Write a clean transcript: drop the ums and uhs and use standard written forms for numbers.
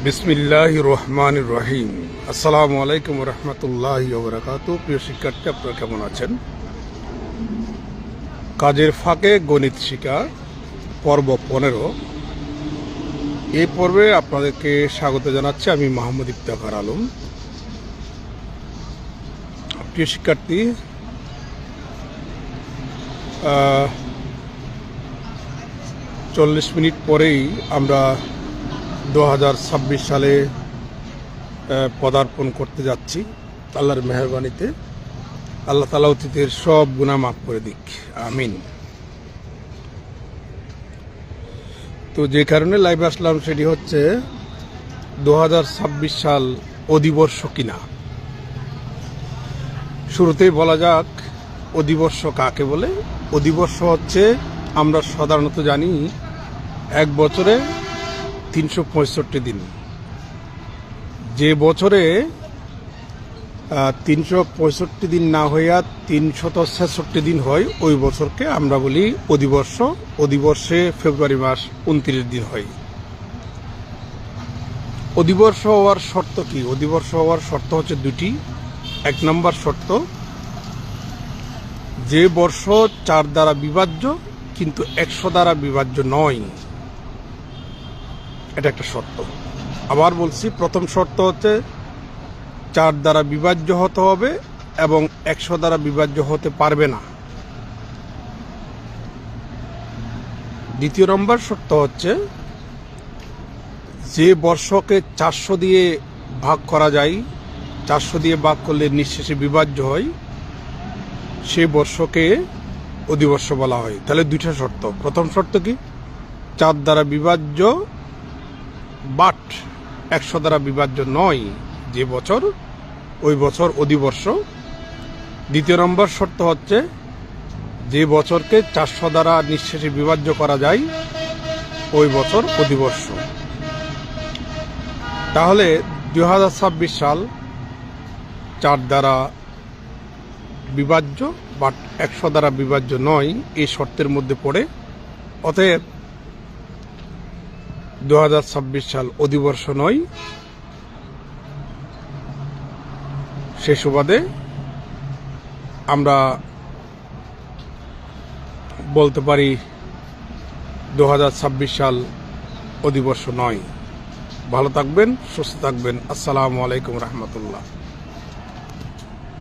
বিসমিল্লাহির রহমানির রহিম। আসসালামু আলাইকুম রহমতুল্লাহি ওয়া বারাকাতুহু। প্রিয় শিক্ষার্থী, আপনারা কেমন আছেন? কাজের ফাঁকে গণিত শিক্ষা পর্ব 15। এই পর্বে আপনাদেরকে স্বাগত জানাচ্ছি আমি মোহাম্মদ ইফতেখার আলম। প্রিয় শিক্ষার্থী, 40 মিনিট পরেই আমরা 2026 সালে পদার্পণ করতে যাচ্ছি। আল্লাহর মেহেরবানিতে আল্লাহ তাআলা অতীতের সব গুনাহ মাফ করে দিক, আমিন। তো যে কারণে লাইভে আসলাম সেটি হচ্ছে 2026 সাল অধিবর্ষ কিনা। শুরুতেই বলা যাক অধিবর্ষ কাকে বলে। অধিবর্ষ হচ্ছে, আমরা সাধারণত জানি এক বছরে 365 দিন। যে বছরে 365 দিন না হইয়া 366 দিন হয়, ওই বছরকে আমরা বলি অধিবর্ষ। অধিবর্ষে ফেব্রুয়ারি মাস 29 দিন হয়। অধিবর্ষ হওয়ার শর্ত কি? অধিবর্ষ হওয়ার শর্ত হচ্ছে দুটি। 1 নম্বর শর্ত, যে বর্ষ 4 দ্বারা বিভাজ্য কিন্তু 100 দ্বারা বিভাজ্য নয়, এটা একটা শর্ত। আবার বলছি, প্রথম শর্ত হচ্ছে 4 দ্বারা বিভাজ্য হতে হবে এবং 100 দ্বারা বিভাজ্য হতে পারবে না। দ্বিতীয় নম্বর শর্ত হচ্ছে, যে বর্ষকে 400 দিয়ে ভাগ করা যায়, 400 দিয়ে ভাগ করলে নিঃশেষে বিভাজ্য হয়, সে বর্ষকে অধিবর্ষ বলা হয়। তাহলে দুইটা শর্ত। প্রথম শর্ত কি? 4 দ্বারা বিভাজ্য বাট 100 দ্বারা বিভাজ্য নয় যে বছর, ওই বছর অধিবর্ষ। দ্বিতীয় নম্বর শর্ত হচ্ছে, যে বছরকে 400 দ্বারা নিঃশেষে বিভাজ্য করা যায়, ওই বছর অধিবর্ষ। তাহলে 2026 সাল 4 দ্বারা বিভাজ্য বাট 100 দ্বারা বিভাজ্য নয়, এই শর্তের মধ্যে পড়ে। অতএব 2026 সাল অধিবর্ষ নয়। সে সুবাদে আমরা বলতে পারি 2026 সাল অধিবর্ষ নয়। ভালো থাকবেন, সুস্থ থাকবেন। আসসালামু আলাইকুম রহমতুল্লাহ।